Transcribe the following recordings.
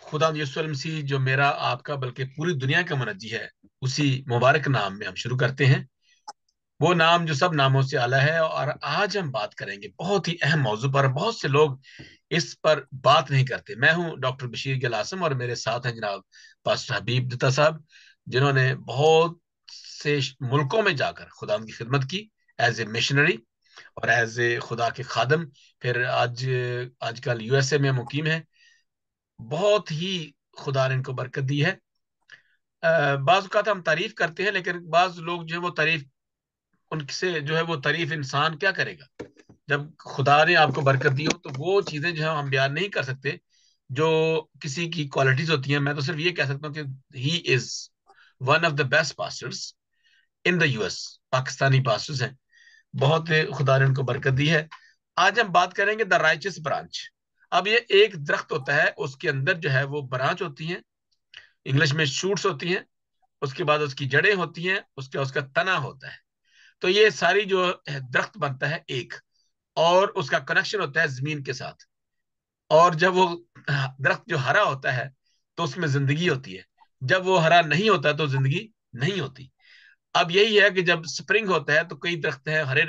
खुदा यीशु मसीह जो मेरा आपका बल्कि पूरी दुनिया का मुनज्जी है, उसी मुबारक नाम में हम शुरू करते हैं। वो नाम जो सब नामों से आला है। और आज हम बात करेंगे बहुत ही अहम मौजू पर। बहुत से लोग इस पर बात नहीं करते। मैं हूं डॉक्टर बशीर गिल आसम और मेरे साथ हैं जनाब पास्टर हबीब दत्ता साहब, जिन्होंने बहुत से मुल्कों में जाकर खुदा की खिदमत की एज ए मिशनरी और एज ए खुदा के खादम। फिर आज आजकल यूएसए में मुकीम है। बहुत ही खुदा ने इनको बरकत दी है। बाज का हम तारीफ करते हैं, लेकिन बाज लोग जो है वो तारीफ उनसे जो है वो तारीफ इंसान क्या करेगा। जब खुदा ने आपको बरकत दी हो तो वो चीजें जो है हम बयान नहीं कर सकते जो किसी की क्वालिटीज होती हैं। मैं तो सिर्फ ये कह सकता हूँ कि he is one of the best pastors in the US. Pakistani pastors हैं, बहुत खुदा ने उनको बरकत दी है। आज हम बात करेंगे द राइचस ब्रांच। अब ये एक दरख्त होता है, उसके अंदर जो है वो ब्रांच होती हैं, इंग्लिश में शूट्स होती हैं। उसके बाद उसकी जड़ें होती हैं, उसके उसका तना होता है। तो ये सारी जो है दरख्त बनता है एक, और उसका कनेक्शन होता है जमीन के साथ। और जब वो दरख्त जो हरा होता है तो उसमें जिंदगी होती है, जब वो हरा नहीं होता तो जिंदगी नहीं होती। अब यही है कि जब स्प्रिंग होता है तो कई दरख्त हैं हरे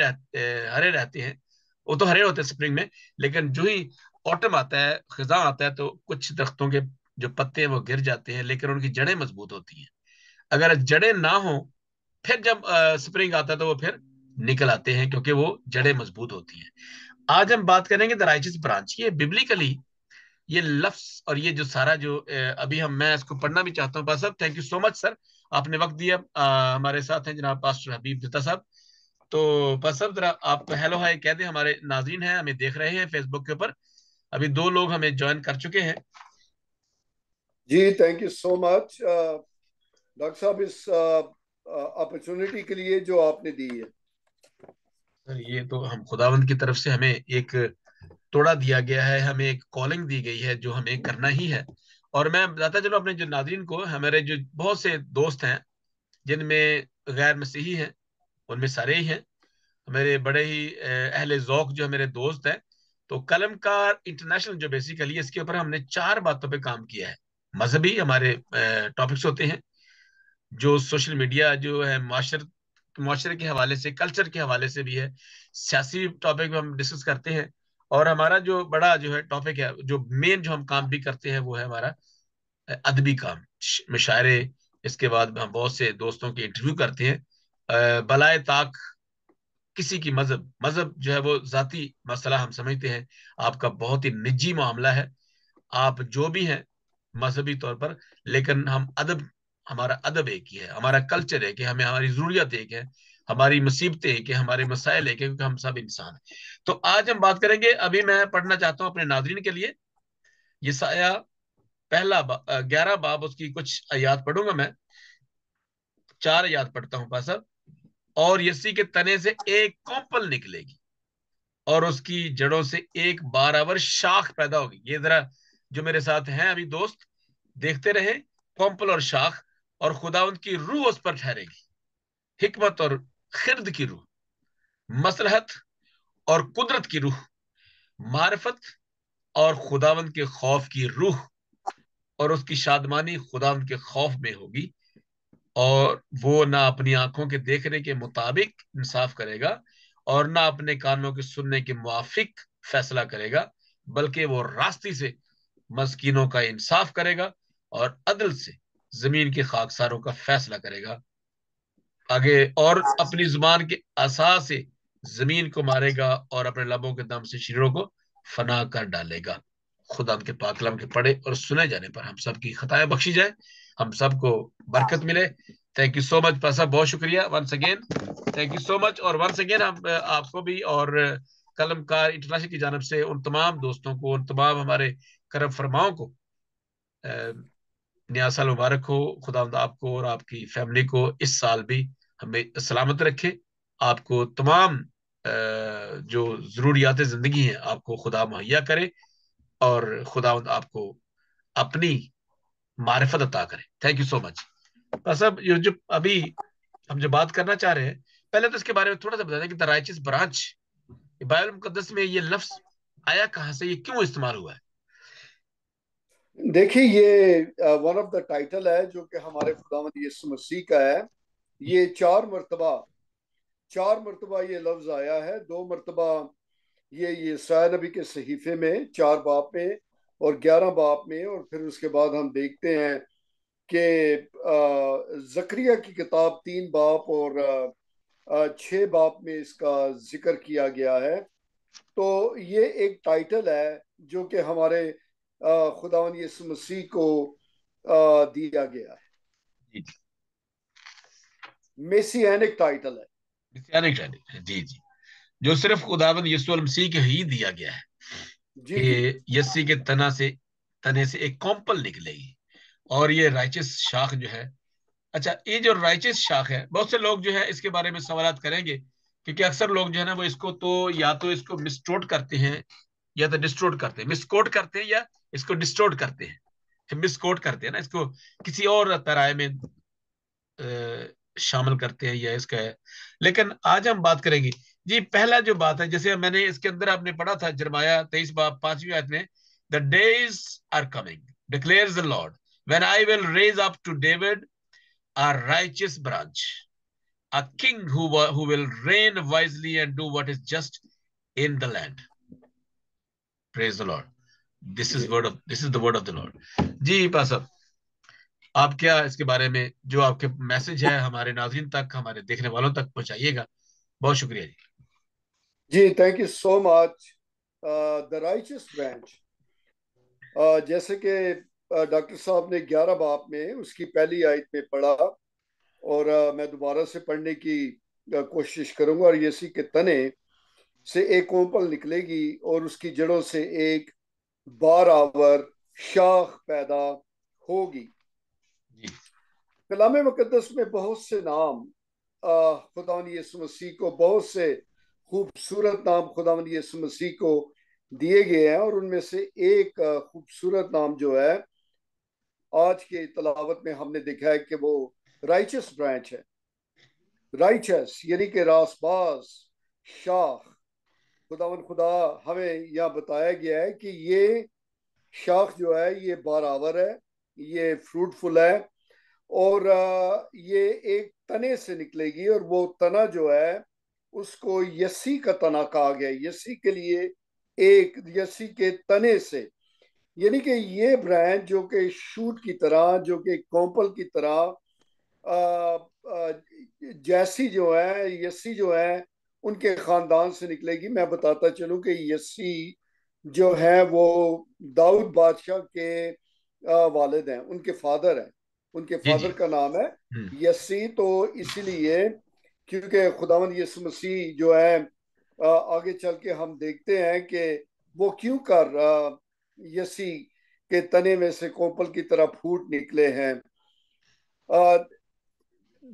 रहते हैं, वो तो हरे होते हैं स्प्रिंग में। लेकिन जो ही ऑटम आता है, खिजा आता है, तो कुछ दरख्तों के जो पत्ते हैं वो गिर जाते हैं, लेकिन उनकी जड़ें मजबूत होती हैं। अगर जड़ें ना हो, फिर जब स्प्रिंग आता है तो वो फिर निकल आते हैं, क्योंकि वो जड़ें मजबूत होती हैं। आज हम बात करेंगे द राइचियस ब्रांच। ये बिब्लिकली ये लफ्ज और ये जो सारा जो अभी हम मैं इसको पढ़ना भी चाहता हूँ। बस sir, thank you so much sir, आपने वक्त दिया। हमारे साथ हैं जनाब पास्टर हबीब दत्ता साहब। तो बस सर, जरा आप हेलो हाय कह दें। हमारे नाजरीन हैं, हमें देख रहे हैं फेसबुक के ऊपर। अभी 2 लोग हमें ज्वाइन कर चुके हैं। जी, thank you so much doctor साहब, इस अपॉर्चुनिटी के लिए जो आपने दी है। सर, ये तो हम खुदावंद की तरफ से हमें एक तोड़ा दिया गया है, हमें एक कॉलिंग दी गई है जो हमें करना ही है। और मैं बताता चलो अपने जो नाजरीन को, हमारे जो बहुत से दोस्त हैं जिनमें गैर मसीही हैं, उनमें सारे ही हैं मेरे बड़े ही अहले ज़ौक़ जो है मेरे दोस्त हैं। तो कलमकार इंटरनेशनल जो बेसिकली इसके ऊपर हमने 4 बातों पे काम किया है। मजहबी हमारे टॉपिक्स होते हैं, जो सोशल मीडिया जो है माशरे के हवाले से, कल्चर के हवाले से भी है। सियासी टॉपिक हम डिस्कस करते हैं। और हमारा जो बड़ा जो है टॉपिक है, जो मेन जो हम काम भी करते हैं, वो है हमारा अदबी काम, मुशायरे। इसके बाद हम बहुत से दोस्तों के इंटरव्यू करते हैं। बलाए ताक किसी की मजहब मजहब जो है वो जाती मसला हम समझते हैं, आपका बहुत ही निजी मामला है, आप जो भी हैं मजहबी तौर पर। लेकिन हम अदब, हमारा अदब एक ही है, हमारा कल्चर एक है, हमें हमारी जरूरियत एक है, हमारी मुसीबतें एक है, हमारे मसाइल एक है, क्योंकि हम सब इंसान हैं। तो आज हम बात करेंगे। अभी मैं पढ़ना चाहता हूँ अपने नाजरीन के लिए यसाया पहला 11 बाब, उसकी कुछ आयात पढ़ूंगा मैं। 4 आयात पढ़ता हूँ पास। और यसी के तने से एक कौपल निकलेगी और उसकी जड़ों से एक बारावर शाख पैदा होगी। ये जरा जो मेरे साथ हैं अभी दोस्त, देखते रहे। कौपल और शाख, और खुदा उनकी रूह उस पर ठहरेगी, हिकमत और खिर्द की रूह, मसलहत और कुदरत की रूह, मार्फत और खुदावंद के खौफ की रूह। और उसकी शादमानी खुदावंद के खौफ में होगी। और वो ना अपनी आंखों के देखने के मुताबिक इंसाफ करेगा और ना अपने कानों के सुनने के मुआफिक फैसला करेगा, बल्कि वो रास्ते से मस्कीनों का इंसाफ करेगा और अदल से जमीन के खाकसारों का फैसला करेगा। आगे, और अपनी जुबान के असा से जमीन को मारेगा और अपने लबों के दम से शरीरों को फना कर डालेगा। खुदा के पाकलम के पढ़े और सुने जाने पर हम सबकी खताएं बख्शी जाए, हम सबको बरकत मिले। थैंक यू सो मच पासा, बहुत शुक्रिया once again. Thank you so much. और वंस अगेन हम आपको भी और कलमकार इंटरनेशनल की जानब से उन तमाम दोस्तों को, उन तमाम हमारे करम फरमाओं को नया साल मुबारक हो। खुदा आपको और आपकी फैमिली को इस साल भी हमें सलामत रखे। आपको तमाम जो जरूरियात जिंदगी हैं आपको खुदा मुहैया करे, और खुदा आपको अपनी मारिफत अता करे। Thank you so much. बस अब ये जो अभी हम जो बात करना चाह रहे हैं, पहले तो इसके बारे में थोड़ा सा बता दें कि द राइचियस ब्रांच, बाइबल मुकद्दस में ये लफ्ज आया कहां से, ये क्यों इस्तेमाल हुआ है। देखिए, ये वन ऑफ द टाइटल है जो कि हमारे खुदावंद यीशु मसीह का है। ये चार मरतबा ये लफ्ज आया है। दो मरतबा ये यशायाह नबी के सहीफे में 4 बाब में और 11 बाब में, और फिर उसके बाद हम देखते हैं कि जकरिया की किताब 3 बाब और 6 बाब में इसका जिक्र किया गया है। तो ये एक टाइटल है जो कि हमारे खुदावन यीशु मसीह को दिया गया है। जी मेसियानिक टाइटल है। जी जी जी, जो सिर्फ खुदाबंद यीशु मसीह के ही दिया गया है जी जी। कि यस्सी के तने से एक कॉम्पल निकलेगी और ये राइचस शाख जो है। अच्छा, ये जो राइचस शाख है, बहुत से लोग जो है इसके बारे में सवालात करेंगे, क्योंकि अक्सर लोग जो है ना वो इसको तो या तो इसको मिसटोट करते हैं या तो डिस्टोर्ट करते हैं, मिसकोट करते हैं या इसको डिस्टोर्ट करते हैं। मिसकोट करते हैं ना इसको, किसी और तरह में शामिल करते हैं या इसका है। लेकिन आज हम बात करेंगे जी, पहला जो बात है, जैसे मैंने इसके अंदर आपने पढ़ा था जरमाया 23 बाब 5वीं आयत में, the days are coming declares the Lord when I will raise up to David a righteous branch, a king who will reign wisely and do what is just in the land. Praise the Lord. जी This is the word of the Lord. जी पासब, आप क्या इसके बारे में जो आपके मैसेज है हमारे नाज़रीन तक, हमारे देखने वालों तक पहुंचाइएगा। बहुत शुक्रिया जी। जी, thank you so much. The righteous branch, जैसे कि डॉक्टर साहब ने 11 बाब में उसकी पहली आयत में पढ़ा, और मैं दोबारा से पढ़ने की कोशिश करूंगा। और यीशु के तने से एक कोंपल निकलेगी और उसकी जड़ों से एक बारआवर शाख पैदा होगी। जी कलाम मुकद्दस में बहुत से नाम खुदावन यीशु मसीह को, बहुत से खूबसूरत नाम खुदावन यीशु मसीह को दिए गए हैं, और उनमें से एक खूबसूरत नाम जो है आज के तलावत में हमने देखा है कि वो राइचस ब्रांच है। राइचस यानी कि रासबाज शाख। खुदावन खुदा हमें यह बताया गया है कि ये शाख जो है ये बारावर है, ये फ्रूटफुल है, और ये एक तने से निकलेगी, और वो तना जो है उसको यस्सी का तना कहा गया। यस्सी के लिए एक यस्सी के तने से, यानी कि ये ब्रांच जो कि शूट की तरह, जो कि कॉम्पल की तरह जैसी जो है, यस्सी जो है उनके खानदान से निकलेगी। मैं बताता चलूं कि यस्सी जो है वो दाऊद बादशाह के वालिद हैं, उनके फादर हैं। उनके जी जी। फादर का नाम है यस्सी। तो इसीलिए, क्योंकि खुदावंद यीशु मसीह जो है आगे चल के हम देखते हैं कि वो क्यों कर यस्सी के तने में से कोपल की तरह फूट निकले हैं। अ,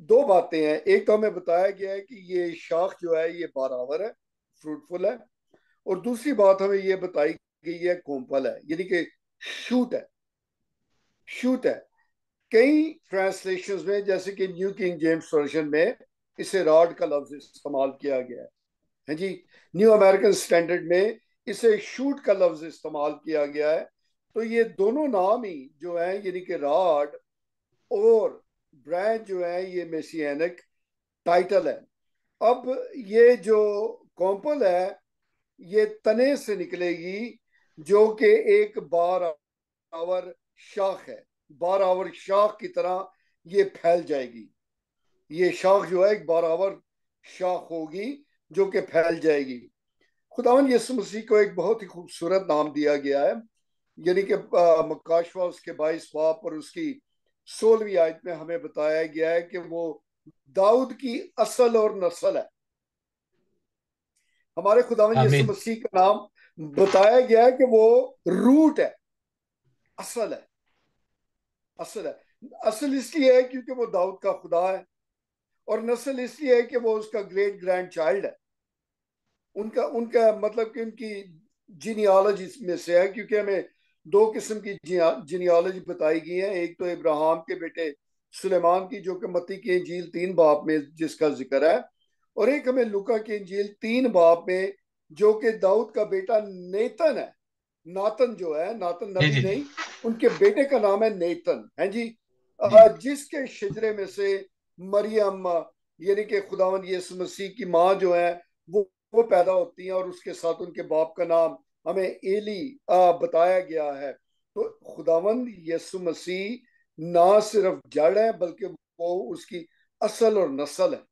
दो बातें हैं। एक तो हमें बताया गया है कि ये शाख जो है ये बारावर है, फ्रूटफुल है। और दूसरी बात हमें ये बताई गई है कोम्पल है, यानी कि शूट है। शूट है। कई ट्रांसलेशंस में, जैसे कि न्यू किंग जेम्स वर्जन में इसे रॉड का लफ्ज इस्तेमाल किया गया है जी। न्यू अमेरिकन स्टैंडर्ड में इसे शूट का लफ्ज इस्तेमाल किया गया है। तो ये दोनों नाम ही जो है, यानी कि रॉड और ब्रांच जो है, ये मेसियानिक टाइटल है। अब ये जो कॉम्पल है ये तने से निकलेगी, जो कि एक बार आवर शाख है। बार आवर शाख की तरह ये फैल जाएगी। ये शाख जो है एक बार आवर शाख होगी जो कि फैल जाएगी। खुदावन यीशु मसीह को एक बहुत ही खूबसूरत नाम दिया गया है, यानी कि मक्काशवा उसके 22 बाब और उसकी 16वीं आयत में हमें बताया गया है कि वो दाऊद की असल और नस्ल है। हमारे खुदावन यीशु आमीन। मसीह का नाम बताया गया है कि वो रूट है, असल है। असल है। असल इसलिए है क्योंकि वो दाऊद का खुदा है, और नस्ल इसलिए है कि वो उसका ग्रेट ग्रैंड चाइल्ड है। उनका उनका मतलब कि उनकी जीनियोलॉजी में से है, क्योंकि हमें दो किस्म की जीनियोलॉजी बताई गई है। एक तो इब्राहिम के बेटे सुलेमान की, जो कि मत्ती की इंजील 3 बाब में जिसका जिक्र है, और एक हमें लुका की इंजील 3 बाब में जो कि दाऊद का बेटा नेतन है। नातन जो है, नातन जी नबी जी जी नहीं, उनके बेटे का नाम है नेतन, है जी। जी जिसके शजरे में से मरियम, यानी कि खुदावंद यीशु मसीह की माँ जो है, वो पैदा होती हैं, और उसके साथ उनके बाप का नाम हमें एली बताया गया है। तो खुदावंद यीशु मसीह ना सिर्फ जड़ है, बल्कि वो उसकी असल और नस्ल है।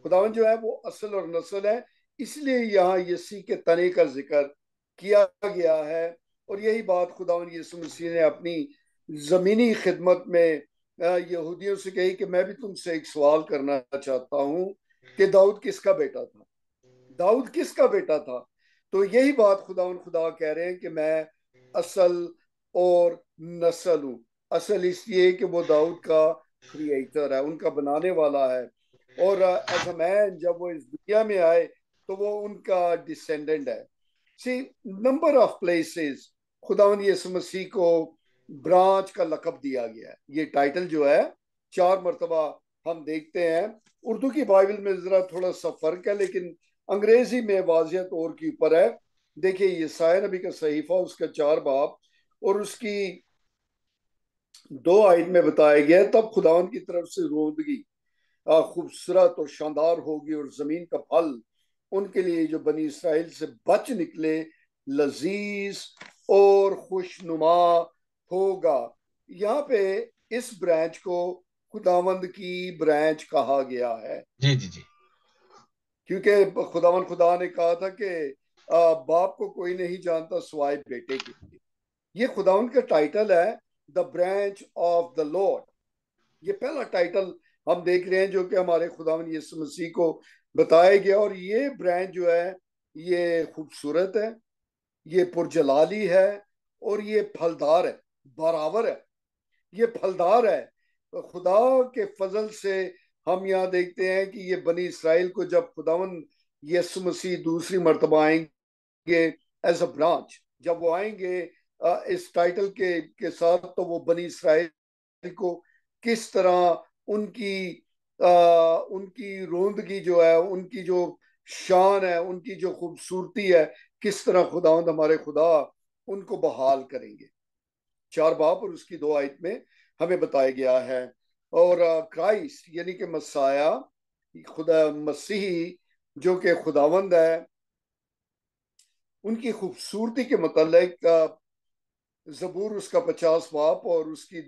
खुदावंद जो है वो असल और नस्ल है, इसलिए यहाँ यीशु के तने का जिक्र किया गया है। और यही बात खुदावंद यीशु मसीह ने अपनी जमीनी खिदमत में यहूदियों से कही कि मैं भी तुमसे एक सवाल करना चाहता हूँ कि दाऊद किसका बेटा था, दाऊद किसका बेटा था। तो यही बात खुदा कह रहे हैं कि मैं असल और नस्ल हूँ। असल इसलिए कि वो दाऊद का क्रिएटर है, उनका बनाने वाला है, और एज अ मैन जब वो इस दुनिया में आए तो वो उनका डिसेंडेंट है। सी, नंबर ऑफ प्लेसेस खुदावंद यीशु मसीह को ब्रांच का लकब दिया गया है। ये टाइटल जो है 4 मरतबा हम देखते हैं। उर्दू की बाइबल में जरा थोड़ा सा फर्क है, लेकिन अंग्रेजी में वाजियत और के ऊपर है। देखिए यसाया नबी का सहीफा, उसका 4 बाब और उसकी 2 आयत में बताया गया, तब खुदावन की तरफ से रोदगी खूबसूरत और शानदार होगी, और जमीन का फल उनके लिए जो बनी इसराइल से बच निकले लजीज और खुशनुमा होगा। यहाँ पे इस ब्रांच को खुदावंद की ब्रांच कहा गया है, जी जी जी क्योंकि खुदा ने कहा था कि बाप को कोई नहीं जानता सिवाय बेटे के। ये खुदावंद का टाइटल है, the branch of the Lord. ये पहला टाइटल हम देख रहे हैं जो कि हमारे खुदावंद यीशु मसीह को बताया गया। और ये ब्रांच जो है ये खूबसूरत है, ये पुरजलाली है, और ये फलदार है, बराबर है, ये फलदार है। तो खुदा के फजल से हम यहाँ देखते हैं कि ये बनी इसराइल को जब खुदावन यीशु मसीह दूसरी मर्तबा आएंगे एज अ ब्रांच, जब वो आएंगे इस टाइटल के साथ, तो वो बनी इसराइल को किस तरह उनकी रोंदगी जो है, उनकी जो शान है, उनकी जो खूबसूरती है, किस तरह खुदावंद हमारे खुदा उनको बहाल करेंगे। 4 बाब और उसकी 2 आयत में हमें बताया गया है। और क्राइस्ट यानी कि मसाया, खुदा मसीही जो कि खुदावंद है, उनकी खूबसूरती के मतलब जबूर उसका 50 बाब और उसकी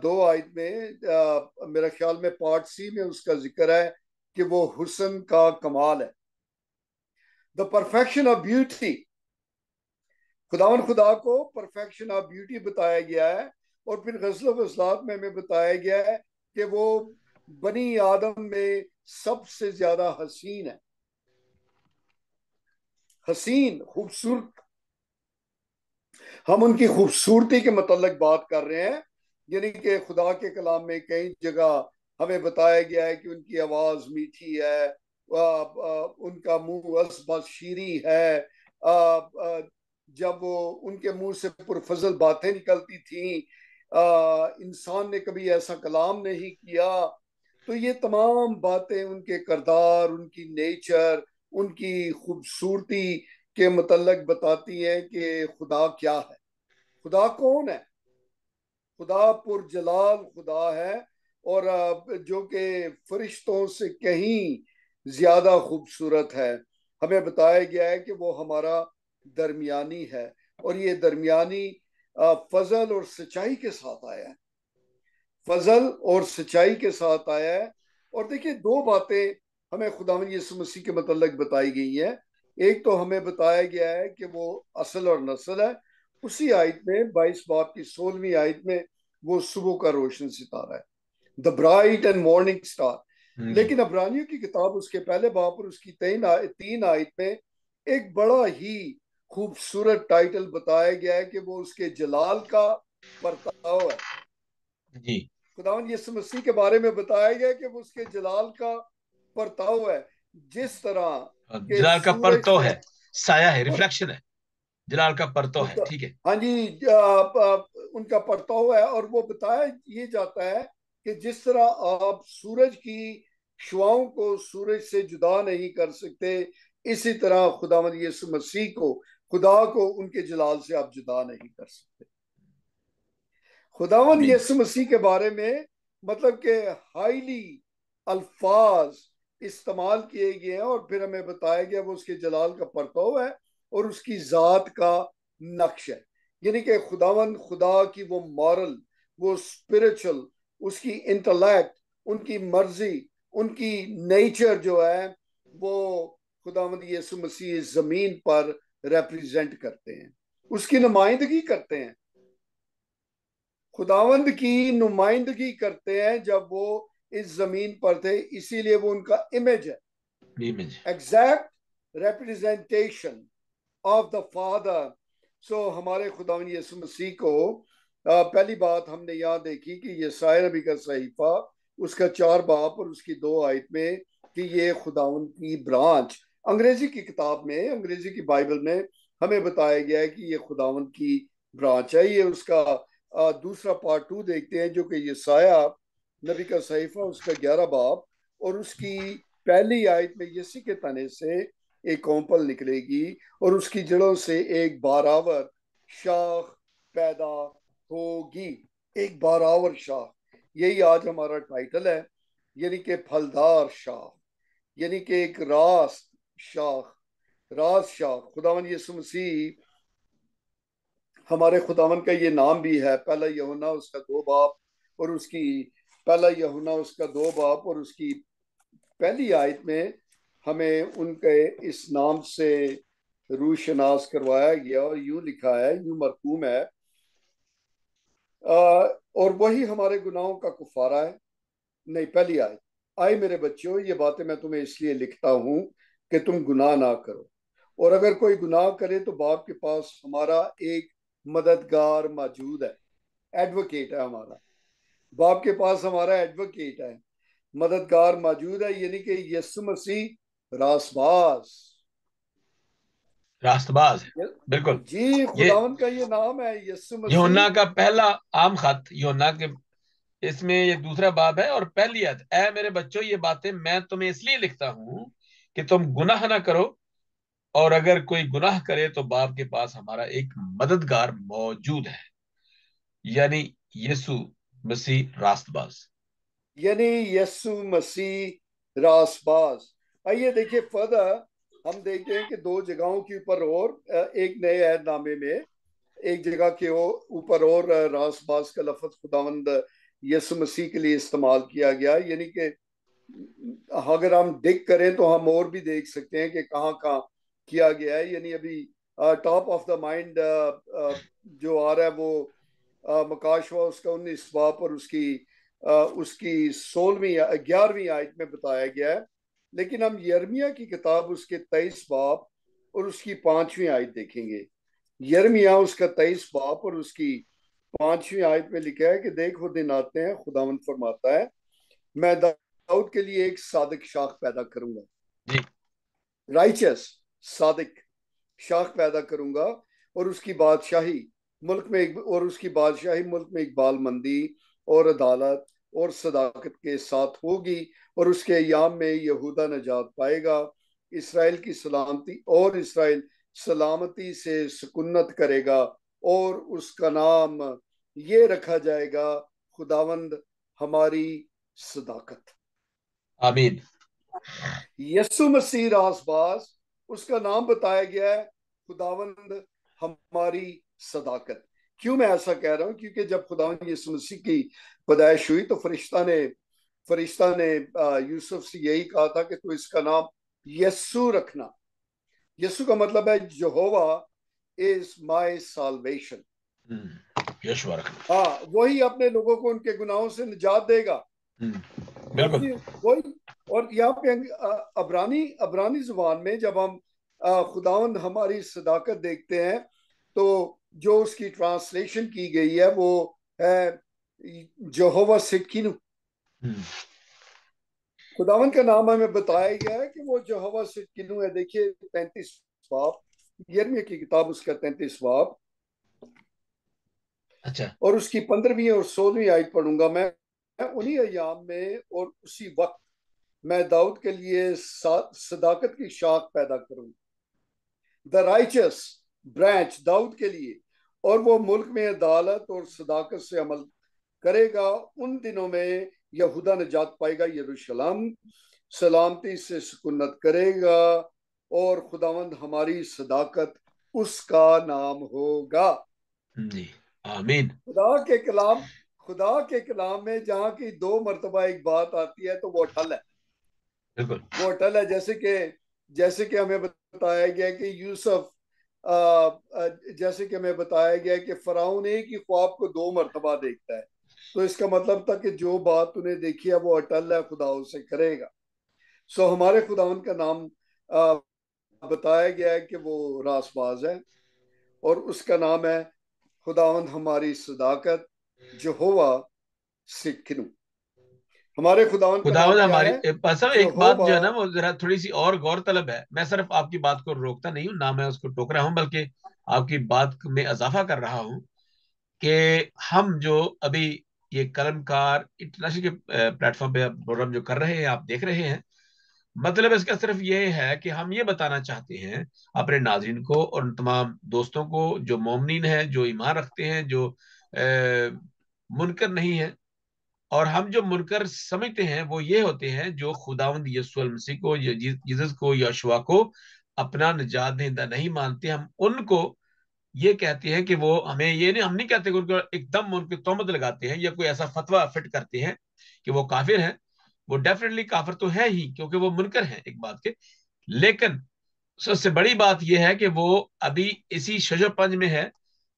2 आयत में मेरा ख्याल में पार्ट सी में उसका जिक्र है कि वो हुस्न का कमाल है, द परफेक्शन ऑफ ब्यूटी। खुदा को परफेक्शन ऑफ ब्यूटी बताया गया है। और फिर गज़ल वज़लात में हमें बताया गया है कि वो बनी आदम में सबसे ज्यादा हसीन है, हसीन खूबसूरत। हम उनकी खूबसूरती के मतलब बात कर रहे हैं, यानी कि खुदा के कलाम में कई जगह हमें बताया गया है कि उनकी आवाज मीठी है, उनका मुंह असबा शीरी है। जब वो उनके मुंह से पुरफजल बातें निकलती थी, इंसान ने कभी ऐसा कलाम नहीं किया। तो ये तमाम बातें उनके करदार, उनकी नेचर, उनकी खूबसूरती के मतलब बताती हैं कि खुदा क्या है, खुदा कौन है। खुदा पुरजलाल खुदा है, और जो कि फरिश्तों से कहीं ज्यादा खूबसूरत है। हमें बताया गया है कि वो हमारा दरमियानी है, और ये दरमियानी फजल और सच्चाई के साथ आया है, फजल और सच्चाई के साथ आया है। और देखिए 2 बातें हमें खुदावंद यीशु मसीह के मतलब बताई गई हैं। एक तो हमें बताया गया है कि वो असल और नस्ल है, उसी आयत में 22 बाब की 16वीं आयत में वो सुबह का रोशन सितारा है, the bright and morning star. जी लेकिन अब्रानियों की किताब उसके पहले बाब और उसकी 3 आयत में एक बड़ा ही खूबसूरत टाइटल बताया गया है कि वो उसके जलाल का परताव है। जी खुदावंद यीशु मसीह के बारे में बताया गया कि वो उसके जलाल का परताव है, जिस तरह के जलाल का सूरज परतो से है, साया है, पर, रिफ्लेक्शन है, जलाल का परतो है, उनका, ठीक है। हाँ जी, उनका परताव है। और वो बताया ये जाता है कि जिस तरह आप सूरज की शुआओं को सूरज से जुदा नहीं कर सकते, इसी तरह खुदावंद यीशु मसीह को खुदा को उनके जलाल से आप जुदा नहीं कर सकते। खुदावंद आमीन। यीशु मसीह के बारे में मतलब के हाईली अल्फाज इस्तेमाल किए गए हैं और फिर हमें बताया गया वो उसके जलाल का परतव है और उसकी जात का नक्श है। यानी कि खुदावंद खुदा की वो मॉरल, वो स्पिरिचुअल, उसकी इंटेलेक्ट, उनकी मर्जी, उनकी नेचर जो है वो खुदावंद यीशु मसीह जमीन पर रिप्रेजेंट करते हैं, उसकी नुमाइंदगी करते हैं, खुदावंद की नुमाइंदगी करते हैं जब वो इस जमीन पर थे, इसीलिए वो उनका इमेज है, image. Exact representation of the father. So हमारे खुदावंद यीशु मसीह को पहली बात हमने यहाँ देखी कि यशायाह नबी का सहीफा उसका 4 बाब और उसकी 2 आयत में कि ये खुदावंद की ब्रांच, अंग्रेजी की किताब में, अंग्रेजी की बाइबल में हमें बताया गया है कि ये खुदावंद की ब्रांच है। ये उसका दूसरा पार्ट 2 देखते हैं जो कि यशायाह नबी का सहीफा उसका 11 बाब और उसकी पहली आयत में यसी के तने से एक कौंपल निकलेगी और उसकी जड़ों से एक बारावर शाख पैदा होगी। एक बारावर शाख, यही आज हमारा टाइटल है, यानी कि फलदार शाख, यानी कि एक रास्त शाख, रास्त शाख। खुदावन यीशु मसीह, हमारे खुदावन का ये नाम भी है, पहला यूहन्ना उसका 2 बाब और उसकी पहला यूहन्ना उसका 2 बाब और उसकी पहली आयत में हमें उनके इस नाम से रूशनास करवाया गया और यूं लिखा है, यूं मरकूम है, और वही हमारे गुनाहों का कुफारा है। नहीं, पहली आयत, आए मेरे बच्चों ये बातें मैं तुम्हें इसलिए लिखता हूं कि तुम गुनाह ना करो, और अगर कोई गुनाह करे तो बाप के पास हमारा एक मददगार मौजूद है, एडवोकेट है हमारा, बाप के पास हमारा एडवोकेट है, मददगार मौजूद है, यानी कि यीशु मसीह रासबाज। रास्तबाज है। बिल्कुल। जी, ये खुदावन का ये नाम है यीशु यूहन्ना मसीह। का पहला आम खत, यूहन्ना के इसमें ये दूसरा बाब है और पहली आयत, ऐ मेरे बच्चों ये बातें मैं तुम्हें इसलिए लिखता हूं कि तुम गुनाह ना करो, और अगर कोई गुनाह करे तो बाप के पास हमारा एक मददगार मौजूद है, यानी यीशु मसीह रास्तबाज। यानी यीशु मसीह रासबाज। आइए देखिए फर्दर, हम देखते हैं कि 2 जगहों के ऊपर और एक नए ऐहदनामे में एक जगह के ऊपर और रासबाज का लफ्ज खुदावंद यीशु मसीह के लिए इस्तेमाल किया गया, यानी कि अगर हम डिग करें तो हम और भी देख सकते हैं कि कहाँ कहाँ किया गया है। यानी अभी टॉप ऑफ द माइंड जो आ रहा है वो मकाशवा उसका 19 बाब और उसकी 16वीं 11वीं आयत में बताया गया है। लेकिन हम यर्मिया की किताब उसके 23 बाब और उसकी 5वीं आयत देखेंगे। यर्मिया उसका 23 बाब और उसकी 5वीं आयत में लिखा है कि देख वो दिन आते हैं, खुदावंद फरमाता है, मैं दाऊद के लिए एक सादिक शाख पैदा करूंगा, जी। राइचस सादिक शाख पैदा करूंगा, और उसकी बादशाही मुल्क में एक, और उसकी बादशाही मुल्क में इकबालमंदी और अदालत और सदाकत के साथ होगी, और उसके अयाम में यहूदा नजात पाएगा, इसराइल की सलामती, और इसराइल सलामती से सुकुन्नत करेगा, और उसका नाम ये रखा जाएगा, खुदावंद हमारी सदाकत। आमीन। यस्सु मसीह रासबाज, उसका नाम बताया गया है खुदावंद हमारी सदाकत। क्यों मैं ऐसा कह रहा हूं? क्योंकि जब खुदावंद यीशु मसीह की पैदाइश हुई तो फरिश्ता ने यूसुफ से यही कहा था कि तू इसका नाम यस्सु रखना। यस्सु का मतलब है यहोवा इज माय साल्वेशन। यीशु रखना। हाँ, वही अपने लोगों को उनके गुनाहों से निजात देगा। बिल्कुल। वही वही। और यहाँ पे अबरानी अबरानी जुबान में जब हम खुदावंद हमारी सदाकत देखते हैं तो जो उसकी ट्रांसलेशन की गई है वो है यहोवा सिटकिनु। खुदावंद का नाम हमें बताया गया है कि वो यहोवा सिटकिनु है। देखिए 33 बाब, यिर्मयाह की किताब उसका 33 बाब अच्छा। और उसकी 15वीं और 16वीं आयत पढ़ूंगा मैं। उन्हीं अयाम में और उसी वक्त मैं दाऊद के लिए सदाकत की शाख पैदा करूं, द राइचस ब्रांच दाऊद के लिए, और वो मुल्क में अदालत और सदाकत से अमल करेगा। उन दिनों में यहूदा निजात पाएगा, यरूशलेम सलामती से सुकूनत करेगा, और खुदावंद हमारी सदाकत उसका नाम होगा। जी, आमीन। खुदा के कलाम खुदा के कलाम में जहाँ की दो मरतबा एक बात आती है तो वो अटल है। बिल्कुल। वो अटल है, जैसे कि हमें बताया गया कि यूसुफ, जैसे कि हमें बताया गया कि फराउन एक ही ख्वाब को दो मरतबा देखता है। तो इसका मतलब था कि जो बात तूने देखी है वो अटल है, खुदा उसे करेगा। सो हमारे खुदावन का नाम आ, बताया गया है कि वो रासबाज है, और उसका नाम है खुदावंद हमारी सदाकत, यहोवा सिक्किनु। हमारे खुदावन का नाम खुदावंद क्या हमारी है? बस एक बात यहोवा। जो है ना, वो जरा थोड़ी सी और गौर तलब है। मैं सिर्फ आपकी बात को रोकता नहीं हूँ, ना मैं उसको टोक रहा हूँ, बल्कि आपकी बात में इजाफा कर रहा हूँ कि हम जो अभी ये कलमकार इंटरनेशनल के प्लेटफॉर्म पे प्रोग्राम जो कर रहे हैं, आप देख रहे हैं, मतलब इसका सिर्फ ये है कि हम ये बताना चाहते हैं अपने नाज़रीन को और उन तमाम दोस्तों को जो मोमिन हैं, जो ईमान रखते हैं, जो मुनकर नहीं है। और हम जो मुनकर समझते हैं वो ये होते हैं जो खुदावंद यीशु मसीह को, जीसस को, यशुआ को अपना निजात दहिंदा नहीं मानते। हम उनको ये कहते हैं कि वो हमें ये नहीं, हम नहीं कहते कि उनको एकदम उनकी तोहमत लगाते हैं या कोई ऐसा फतवा फिट करते हैं कि वो काफिर हैं। वो डेफिनेटली काफिर तो है ही, क्योंकि वो मुनकर हैं एक बात के। लेकिन सबसे बड़ी बात यह है कि वो अभी इसी शजोपंज में है,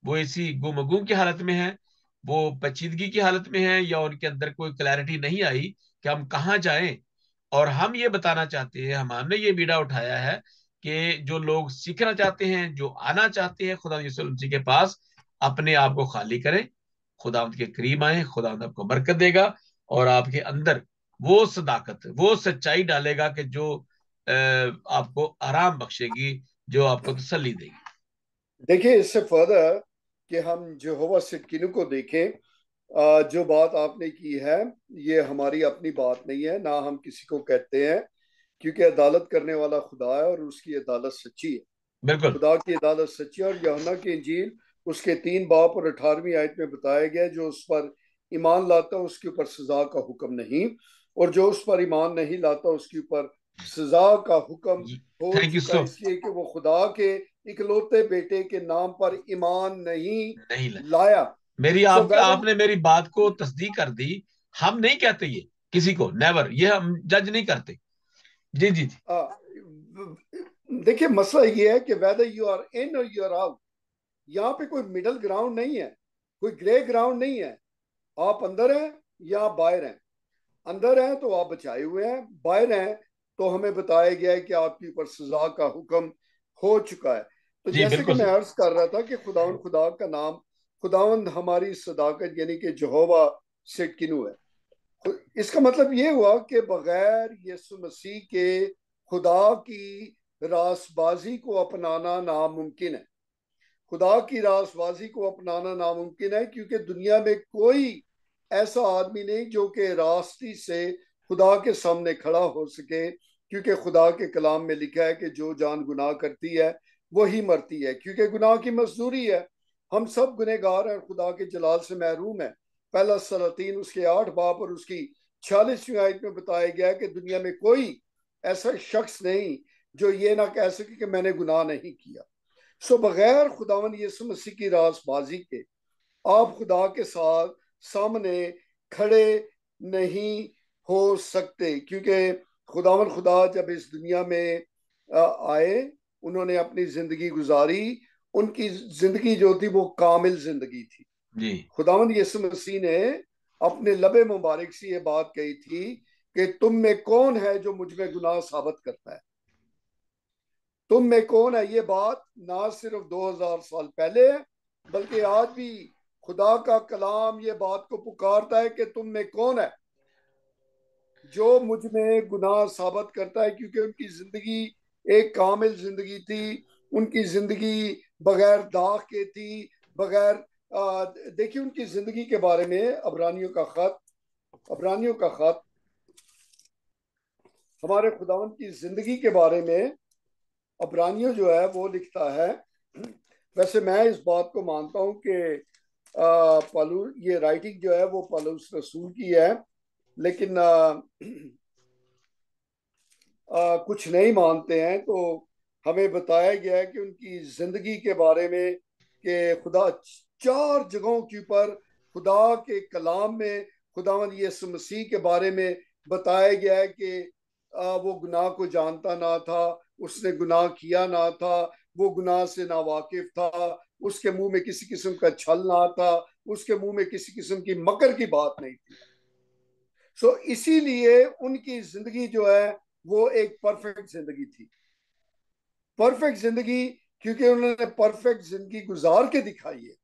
वो इसी गुमगुम की हालत में है, वो पेचीदगी की हालत में है, या उनके अंदर कोई क्लैरिटी नहीं आई कि हम कहाँ जाएं। और हम ये बताना चाहते हैं, हमने ये बीड़ा उठाया है कि जो लोग सीखना चाहते हैं, जो आना चाहते हैं खुदा यीशु मसीह के पास, अपने आप को खाली करें, खुदावंद के करीब आए, खुदावंद आपको बरकत देगा और आपके अंदर वो सदाकत, वो सच्चाई डालेगा कि जो आपको आराम बख्शेगी, जो आपको तसल्ली देगी। देखिए, इससे फर्दर कि हम यहोवा सिक्किनु को देखें, जो बात आपने की है ये हमारी अपनी बात नहीं है, ना हम किसी को कहते हैं, क्योंकि अदालत करने वाला खुदा है और उसकी अदालत सच्ची है। बिल्कुल। खुदा की अदालत सच्ची है, और यूहन्ना की इंजील उसके 3 बाब और 18वीं आयत में बताया गया है, जो उस पर ईमान लाता उसके ऊपर सजा का हुक्म नहीं, और जो उस पर ईमान नहीं लाता उसके ऊपर सजा का हुक्म हो थैंक यू चुका है, सो। इसलिए कि वो खुदा के इकलौते बेटे के नाम पर ईमान नहीं नहीं, लाया। मेरी सो आप वेदर आपने मेरी बात को तस्दीक कर दी। हम नहीं कहते ये किसी को, नेवर, ये हम जज नहीं करते। जी जी जी। देखिए, मसला ये है कि वेदर यू आर इन और यू आर आउट, यहाँ पे कोई मिडल ग्राउंड नहीं है, कोई ग्रे ग्राउंड नहीं है। आप अंदर हैं या आप बाहर हैं। अंदर हैं तो आप बचाए हुए हैं, बाहर हैं तो हमें बताया गया है कि आपके ऊपर सजा का हुक्म हो चुका है। तो जी जैसे कि बिल्कुल मैं सही। अर्ज कर रहा था कि खुदावंद खुदा का नाम खुदावंद हमारी सदाकत यानी कि यहोवा सिटकिनु है। इसका मतलब ये हुआ कि बगैर यीशु मसीह के खुदा की रासबाजी को अपनाना नामुमकिन है। खुदा की रासबाजी को अपनाना नामुमकिन है, क्योंकि दुनिया में कोई ऐसा आदमी नहीं जो कि रास्ती से खुदा के सामने खड़ा हो सके, क्योंकि खुदा के कलाम में लिखा है कि जो जान गुनाह करती है वही मरती है, क्योंकि गुनाह की मजदूरी है। हम सब गुनहगार हैं, खुदा के जलाल से महरूम है। पहला सलातीन उसके 8 बाब और उसकी 46वीं आयत में बताया गया है कि दुनिया में कोई ऐसा शख्स नहीं जो ये ना कह सके कि मैंने गुनाह नहीं किया। सो बगैर खुदावन यीशु मसीह की रासबाजी के आप खुदा के साथ सामने खड़े नहीं हो सकते, क्योंकि खुदावन खुदा जब इस दुनिया में आए, उन्होंने अपनी जिंदगी गुजारी। उनकी जिंदगी जो थी वो कामिल जिंदगी थी। जी खुदावन यीशु मसीह ने अपने लबे मुबारक से ये बात कही थी कि तुम में कौन है जो मुझ में गुनाह साबित करता है। तुम में कौन है, ये बात ना सिर्फ 2000 साल पहले है, बल्कि आज भी खुदा का कलाम ये बात को पुकारता है कि तुम में कौन है जो मुझ में गुनाह साबित करता है, क्योंकि उनकी जिंदगी एक कामिल जिंदगी थी। उनकी जिंदगी बगैर दाग के थी, बगैर देखिए उनकी जिंदगी के बारे में अबरानियों का खत हमारे खुदावन की जिंदगी के बारे में अबरानियों जो है वो लिखता है वैसे मैं इस बात को मानता हूँ कि पलू ये राइटिंग जो है वो पलूस रसूल की है, लेकिन कुछ नहीं मानते हैं। तो हमें बताया गया है कि उनकी जिंदगी के बारे में कि खुदा 4 जगहों के ऊपर खुदा के कलाम में खुदावंद यीशु मसीह के बारे में बताया गया है कि वो गुनाह को जानता ना था, उसने गुनाह किया ना था, वो गुनाह से ना वाकिफ था, उसके मुंह में किसी किस्म का छल ना था, उसके मुंह में किसी किस्म की मकर की बात नहीं थी। सो इसीलिए उनकी जिंदगी जो है वो एक परफेक्ट जिंदगी थी। परफेक्ट जिंदगी, क्योंकि उन्होंने परफेक्ट जिंदगी गुजार के दिखाई है।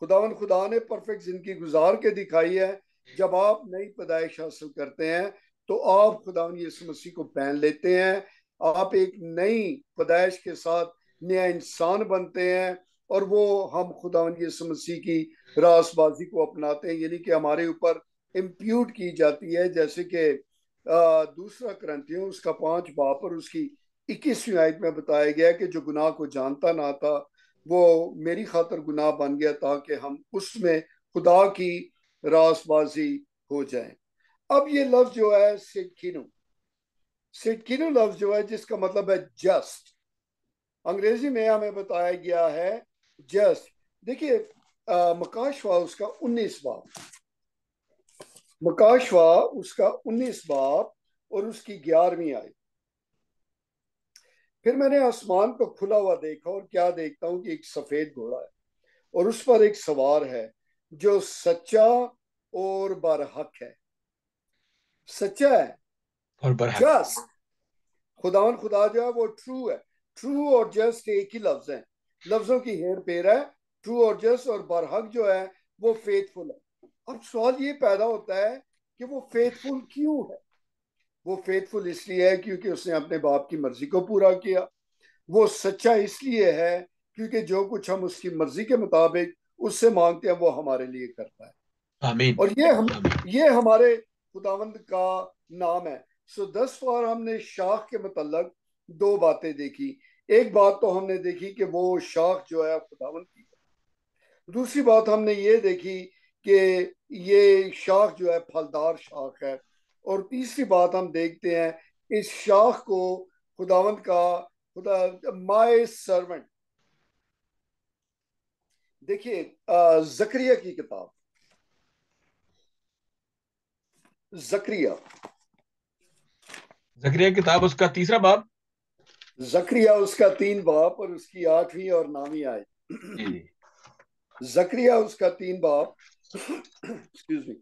खुदा ने परफेक्ट जिंदगी गुजार के दिखाई है। जब आप नई पैदाइश हासिल करते हैं तो आप खुदा यीशु मसीह को पहन लेते हैं। आप एक नई पैदाइश के साथ नया इंसान बनते हैं, और वो हम खुदा यीशु मसीह की रासबाजी को अपनाते हैं, यानी कि हमारे ऊपर इम्प्यूट की जाती है। जैसे कि दूसरा करंथियों उसका 5 बाब और उसकी 21वीं आयत में बताया गया कि जो गुनाह को जानता ना था वो मेरी खातर गुनाह बन गया, ताकि हम उसमें खुदा की रासबाजी हो जाए। अब ये लफ्ज जो है सिडकिनो, सिडकिनो लफ्ज जो है जिसका मतलब है जस्ट, अंग्रेजी में हमें बताया गया है जस्ट। देखिए मकाशवा उसका 19 बाब, मकाशवा उसका 19 बाब और उसकी 11वीं आयत। फिर मैंने आसमान को खुला हुआ देखा और क्या देखता हूं कि एक सफेद घोड़ा है और उस पर एक सवार है जो सच्चा और बरहक है। सच्चा है, और बरहक। जस्ट। खुदावन खुदा जो है वो ट्रू है। ट्रू और जस्ट एक ही लफ्ज है, लफ्जों की हेर फेर है। ट्रू और जस्ट, और बरहक जो है वो फेथफुल है। अब सवाल ये पैदा होता है कि वो फेथफुल क्यों है? वो फेथफुल इसलिए है क्योंकि उसने अपने बाप की मर्जी को पूरा किया। वो सच्चा इसलिए है क्योंकि जो कुछ हम उसकी मर्जी के मुताबिक उससे मांगते हैं वो हमारे लिए करता है। आमीन। और ये हमारे खुदावंद का नाम है। सो 10 बार हमने शाख के मतलब 2 बातें देखी। एक बात तो हमने देखी कि वो शाख जो है खुदावंद की है। दूसरी बात हमने ये देखी कि ये शाख जो है फलदार शाख है। और तीसरी बात हम देखते हैं इस शाख को खुदावंद का खुदा माय सर्वेंट। देखिए जकरिया की किताब, जकरिया जकरिया की किताब उसका 3रा बाब। जकरिया उसका 3 बाब और उसकी 8वीं और 9वीं आयत। जी जी। जकरिया उसका 3 बाब एक्सक्यूज मी,